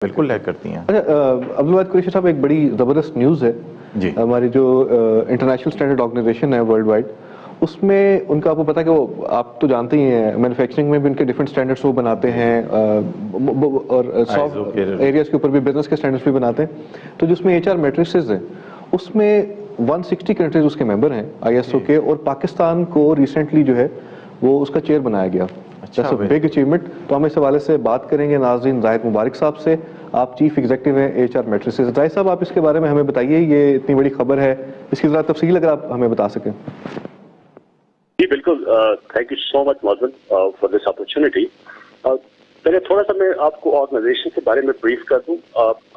बिल्कुल लैग करती हैं। अच्छा, अब्दुल कुरैशी साहब, एक बड़ी ज़बरदस्त न्यूज़ है जी। हमारी जो इंटरनेशनल स्टैंडर्ड ऑर्गेनाइजेशन है वर्ल्ड वाइड, उसमें उनका आपको पता है कि वो, आप तो जानते ही हैं, मैन्युफैक्चरिंग में भी उनके डिफरेंट स्टैंडर्ड्स वो बनाते हैं और सॉफ्ट एरियाज़ के ऊपर भी बिजनेस के स्टैंडर्ड्स भी बनाते हैं। तो जिसमें HR मैट्रिसेस हैं उसमें 160 कंट्रीज उसके मेंबर हैं ISO के, और पाकिस्तान को रिसेंटली जो है वो उसका चेयर बनाया गया। अच्छा, बिग अचीवमेंट। तो हम इस हवाले से बात करेंगे नाज़रीन जाहिद मुबारक साहब से। आप चीफ एग्जीक्यूटिव हैं HR मैट्रिसेस। जाहिद साहब, आप इसके बारे में हमें बताइए, ये इतनी बड़ी खबर है, इसकी ज़रा तफसील अगर आप हमें बता सकें। जी बिल्कुल, थैंक यू सो मच मौजूद फॉर दिस अपॉर्चुनिटी। पहले थोड़ा सा मैं आपको ऑर्गेनाइजेशन के बारे में ब्रीफ कर दूं।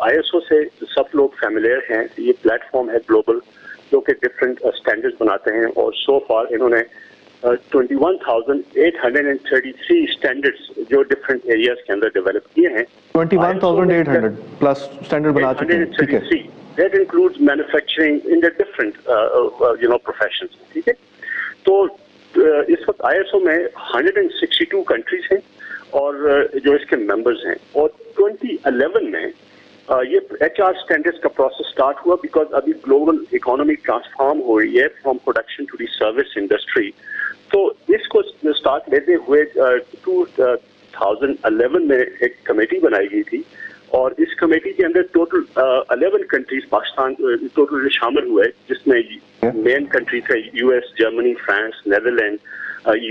ISO से सब लोग फैमिलियर हैं। ये प्लेटफॉर्म है ग्लोबल जो कि डिफरेंट स्टैंडर्ड्स बनाते हैं, और सो फार इन्होंने 21,833 स्टैंडर्ड्स जो डिफरेंट एरियाज के अंदर डेवलप किए हैं। 21,800 प्लस स्टैंडर्ड बना चुके हैं। ठीक है। That includes manufacturing in the different professions. ठीक है। तो इस वक्त ISO में 162 कंट्रीज हैं और जो इसके मेंबर्स हैं, और 2011 में ये HR स्टैंडर्ड्स का प्रोसेस स्टार्ट हुआ, बिकॉज अभी ग्लोबल इकोनॉमी ट्रांसफॉर्म हो रही है from production to the service industry. तो इसको स्टार्ट लेते हुए 2011 में एक कमेटी बनाई गई थी, और इस कमेटी के अंदर टोटल 11 कंट्रीज पाकिस्तान टोटल शामिल हुए, जिसमें मेन कंट्रीज है US, Germany, France, Netherlands,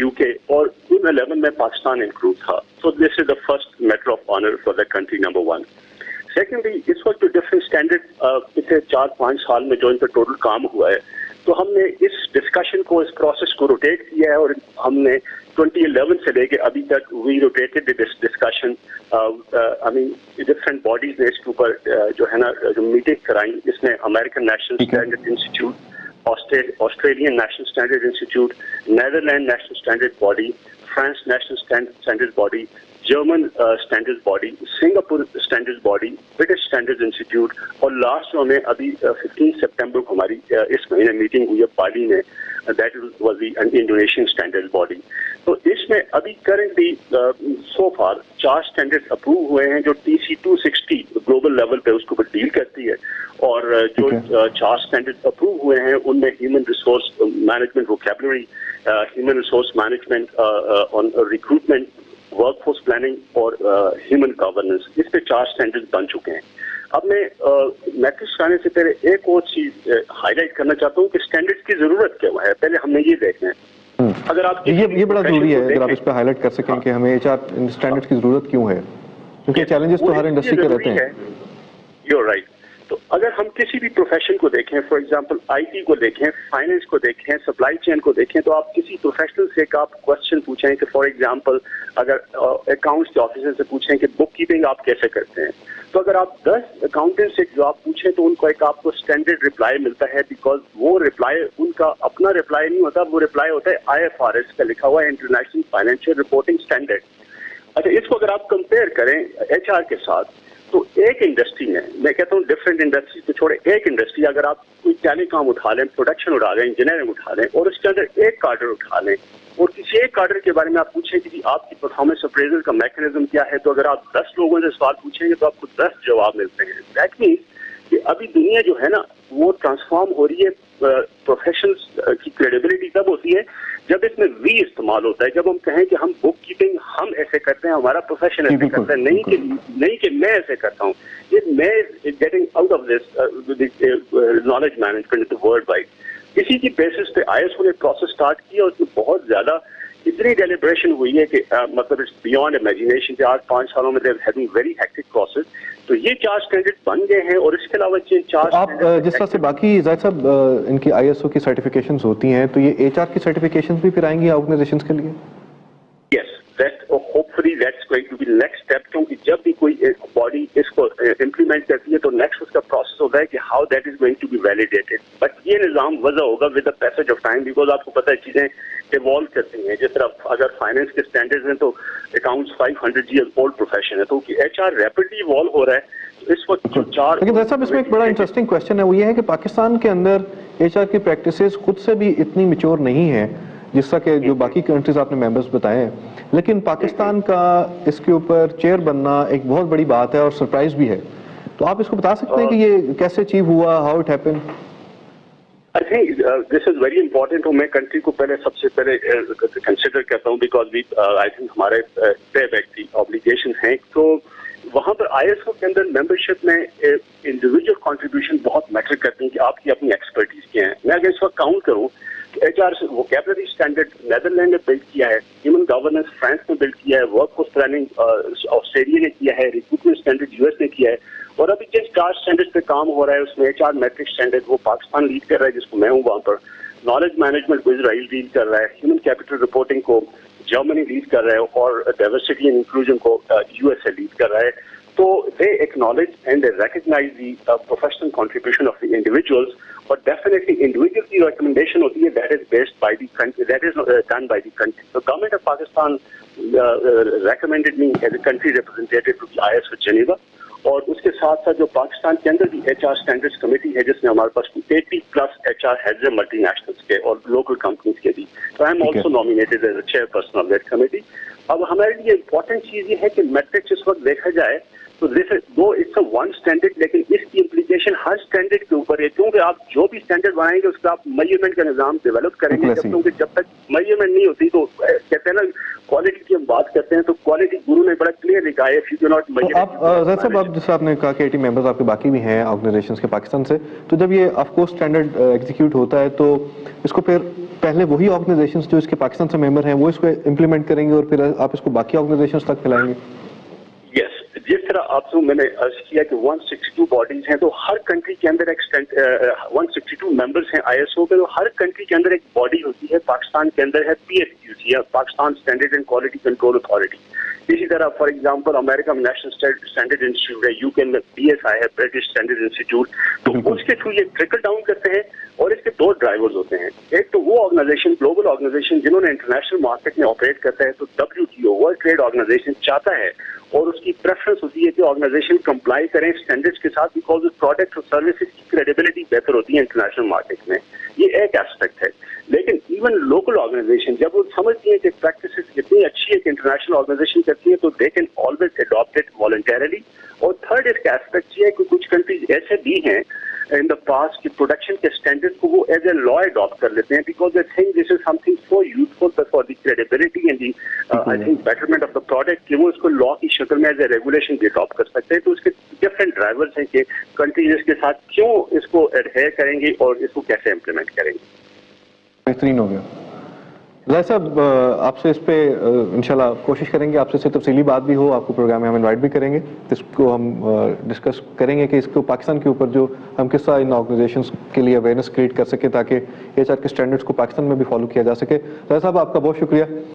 UK, और उन 11 में पाकिस्तान इंक्लूड था। So this is the first matter of honour for the country number 1। Secondly, इस वक्त जो डिफरेंट स्टैंडर्ड पिछले 4-5 साल में जो इन पर टोटल काम हुआ है, तो हमने इस डिस्कशन को, इस प्रोसेस को रोटेट किया है, और हमने 2011 से लेके अभी तक we rotated this discussion. I mean different bodies ने इसके ऊपर जो है ना जो मीटिंग कराई, जिसमें American national standard institute, Australian national standard institute, Netherland national standard body, France national standard body, German standard body, Singapore standard body, British standard institute, और लास्ट में अभी 15 सितंबर को हमारी इस महीने मीटिंग हुई है बाली में, that was the Indonesian standard body. तो इसमें अभी करंटली सो फार 4 स्टैंडर्ड अप्रूव हुए हैं जो TC 260 ग्लोबल लेवल पे उसके ऊपर डील करती है, और जो 4 स्टैंडर्ड अप्रूव हुए हैं उनमें human resource management vocabulary, human resource management on recruitment, workforce planning और ह्यूमन गवर्नेंस, इस पे 4 स्टैंडर्ड बन चुके हैं। अब मैं मैट्रिक्स आने से पहले एक और चीज हाईलाइट करना चाहता हूँ कि स्टैंडर्ड्स की जरूरत क्या है। पहले हमने ये देखना है, अगर आप ये बड़ा जरूरी है, अगर आप इस पे हाईलाइट कर सकें कि हमें HR स्टैंडर्ड्स की जरूरत क्यों है, क्योंकि चैलेंजेस तो हर इंडस्ट्री के रहते हैं। You're right. तो अगर हम किसी भी प्रोफेशन को देखें, फॉर एग्जांपल IT को देखें, फाइनेंस को देखें, सप्लाई चेन को देखें, तो आप किसी प्रोफेशनल से एक आप क्वेश्चन पूछें कि फॉर एग्जांपल अगर अकाउंट्स के ऑफिसर से पूछें कि बुक कीपिंग आप कैसे करते हैं, तो अगर आप 10 अकाउंटेंट से जवाब पूछें तो उनको एक आपको स्टैंडर्ड रिप्लाई मिलता है, बिकॉज वो रिप्लाई उनका अपना रिप्लाई नहीं होता, वो रिप्लाई होता है IFRS का लिखा हुआ है, इंटरनेशनल फाइनेंशियल रिपोर्टिंग स्टैंडर्ड। अच्छा, इसको अगर आप कंपेयर करें HR के साथ, तो एक इंडस्ट्री में, मैं कहता हूँ डिफरेंट इंडस्ट्री तो छोड़े, एक इंडस्ट्री अगर आप कोई टेलीकॉम उठा लें, प्रोडक्शन उठा लें, इंजीनियरिंग उठा लें, और उसके अंदर एक कार्डर उठा लें, और किसी एक कार्डर के बारे में आप पूछें कि जी आपकी परफॉर्मेंस अप्रेजल का मैकेनिज्म क्या है, तो अगर आप 10 लोगों से सवाल पूछेंगे तो आपको 10 जवाब मिलते हैं। दैट मीन्स कि अभी दुनिया जो है ना वो ट्रांसफॉर्म हो रही है। प्रोफेशनल्स की क्रेडिबिलिटी तब होती है जब इसमें वी इस्तेमाल होता है, जब हम कहें कि हम बुक कीपिंग हम ऐसे करते हैं, हमारा प्रोफेशन ऐसे करता है, नहीं कि मैं ऐसे करता हूँ। ये मैं getting out of this knowledge management world wide. इसी की बेसिस पे ISO ने प्रोसेस स्टार्ट किया, उसमें बहुत ज्यादा इतनी डेलिब्रेशन हुई है कि मतलब इट्स बियॉन्ड इमेजिनेशन के 8-5 सालों में they having very hectic process. तो ये 4 स्टैंडर्ड बन गए हैं, और इसके अलावा ये 4 आप जिस तरह से बाकी जाहिद साहब इनकी ISO की सर्टिफिकेशंस होती हैं, तो ये HR की सर्टिफिकेशंस भी फिर आएंगी ऑर्गेनाइजेशंस के लिए? Yes, that hopefully that's going to be next step, क्योंकि जब भी कोई बॉडी इसको इम्प्लीमेंट करती है तो नेक्स्ट उसका प्रोसेस होता है कि how that is going to be validated. But ये निज़ाम वजह होगा with the passage of time, because आपको पता है चीजें इवॉल्व करती हैं। जिस तरह अगर फाइनेंस के स्टैंडर्ड्स हैं तो अकाउंट्स 500 years ओल्ड प्रोफेशन है, तो HR रैपिडली इवॉल्व हो रहा है। इस वक्त जो 4 लेकिन साहब इसमें एक बड़ा इंटरेस्टिंग क्वेश्चन है, वो ये है कि पाकिस्तान के अंदर HR की प्रैक्टिसेस खुद से भी इतनी मैच्योर नहीं है جس طرح کہ جو باقی کنٹریز آپ نے ممبرز بتائے ہیں، لیکن پاکستان کا اس کے اوپر چیئر بننا ایک بہت بڑی بات ہے اور سرپرائز بھی ہے. تو آپ اس کو بتا سکتے ہیں کہ یہ کیسے اچیو ہوا، how it happen? I think this is very important. میں کنٹری کو پہلے سب سے پہلے کنسیڈر کرتا ہوں بیکاز I think ہمارے پے بیک کی آبلیگیشن ہیں. تو وہاں پر ISO کے اندر ممبرشپ میں انڈیویجول کنٹریبیوشن بہت میٹر کرتے ہیں کہ آپ کی اپنی ایکسپرٹیز کیا ہیں. میں اگر اس وقت کاؤنٹ کروں HR ووکیبلری اسٹینڈرڈ نیدرلینڈ نے بلڈ کیا ہے، ہیومن گورننس فرانس نے بلڈ کیا ہے، ورک فورس پلاننگ آسٹریلیا نے کیا ہے، ریکروٹمنٹ اسٹینڈرڈ US نے کیا ہے، اور ابھی جس چار اسٹینڈرڈ پہ کام ہو رہا ہے اس میں HR میٹرک اسٹینڈرڈ وہ پاکستان لیڈ کر رہا ہے جس کو میں ہوں وہاں پر. نالج مینجمنٹ کو اسرائیل لیڈ کر رہا ہے، ہیومن کیپٹل رپورٹنگ کو جرمنی لیڈ کر رہا ہے، اور ڈائیورسٹی اینڈ انکلوژن کو USA لیڈ کر رہا ہے. تو they acknowledge and they recognize the professional contribution of the individuals, but definitely individual की recommendation ہوती ہے that is based by the country, that is done by the country. So government of Pakistan recommended me as a country representative to the ISO Geneva, اور اس کے ساتھ ساتھ جو پاکستان کے اندر بھی HR standards committee ہے جس میں ہمارے پاس 80+ HR ہیڈز ہیں ملٹی نیشنلس کے اور لوکل کمپنیز کے بھی. تو I am also nominated as a chair person of that committee. اب ہمارے لیے امپورٹنٹ چیز یہ ہے کہ میٹرکس اس وقت دیکھا جائے تو دو اٹس اے ون اسٹینڈرڈ، لیکن اس کی امپلیکیشن ہر اسٹینڈرڈ کے اوپر ہے، کیونکہ آپ جو بھی اسٹینڈرڈ بنائیں گے اس کا آپ میجرمنٹ کا نظام ڈیولپ کریں گے. کیونکہ جب تک میجرمنٹ نہیں ہوتی تو کہتے ہیں نا کوالٹی کی ہم بات کرتے ہیں تو کوالٹی گرو نے بڑا کلیئر لکھا ہے if you do not measure. زید صاحب آپ جیسے آپ نے کہا کہ 80 ممبرز آپ کے باقی بھی ہیں آرگنائزیشنز کے پاکستان سے، تو جب یہ آف کورس اسٹینڈرڈ ایگزیکیوٹ ہوتا ہے تو اس کو پھر پہلے وہی آرگنائزیشنز جو اس کے پاکستان سے ممبر ہیں وہ اس کو امپلیمنٹ کریں گے اور پھر آپ اس کو باقی آرگنائزیشنز تک پھیلائیں گے؟ یس، جس طرح آپ کو میں نے عرض کیا کہ 162 باڈیز ہیں تو ہر کنٹری کے اندر ایک 162 ممبرز ہیں ISO کے، تو ہر کنٹری کے اندر ایک باڈی ہوتی ہے. پاکستان کے اندر ہے PSQC، Pakistan standard and quality control authority. اسی طرح فار ایگزامپل امریکہ میں نیشنل اسٹینڈرڈ انسٹیٹیوٹ ہے، UK میں BSI ہے، برٹش اسٹینڈرڈ انسٹیٹیوٹ. تو اس کے تھرو یہ ٹرکل ڈاؤن کرتے ہیں اور اس کے دو ڈرائیورز ہوتے ہیں. ایک تو وہ آرگنائزیشن گلوبل آرگنائزیشن جنہوں نے انٹرنیشنل مارکیٹ میں آپریٹ کرتا ہے، تو WTO ورلڈ ٹریڈ آرگنائزیشن چاہتا ہے اور اس کی پریفرنس ہوتی ہے کہ آرگنائزیشن کمپلائی کریں اسٹینڈرڈس کے ساتھ بیکاز پروڈکٹ اور سروسز کی کریڈیبلٹی بہتر ہوتی ہے انٹرنیشنل مارکیٹ میں. یہ ایک ایسپیکٹ ہے. لیکن ایون لوکل آرگنائزیشن جب وہ سمجھتی ہیں کہ پریکٹسز اتنی اچھی ہے کہ انٹرنیشنل آرگنائزیشن کرتی ہے تو they can always adopt it voluntarily. اور تھرڈ اس کا ایسپیکٹ یہ ہے کہ کچھ کنٹریز ایسے بھی ہیں in the past کہ پروڈکشن کے اسٹینڈرڈ کو وہ ایز اے لا اڈاپٹ کر لیتے ہیں because they think this is some thing so useful for the credibility and the I think betterment of the product کہ وہ اس کو لا کی شکل میں ایز اے ریگولیشن بھی اڈاپٹ کر سکتے ہیں. تو اس کے ڈفرینٹ ڈرائیورس ہیں کہ کنٹریز اس کے ساتھ کیوں اس کو ایڈہیر کریں گے اور اس کو کیسے امپلیمنٹ کریں گے. بہترین ہو گیا. زید صاحب آپ سے اس پہ انشاءاللہ کوشش کریں گے آپ سے تفصیلی بات بھی ہو، آپ کو پروگرام میں ہم انوائٹ بھی کریں گے، اس کو ہم ڈسکس کریں گے کہ اس کو پاکستان کے اوپر جو ہم کس طرح ان آرگنائزیشنز کے لیے اویئرنیس کریٹ کر سکیں تاکہ HR کے اسٹینڈرڈس کو پاکستان میں بھی فالو کیا جا سکے. زید صاحب آپ کا بہت شکریہ.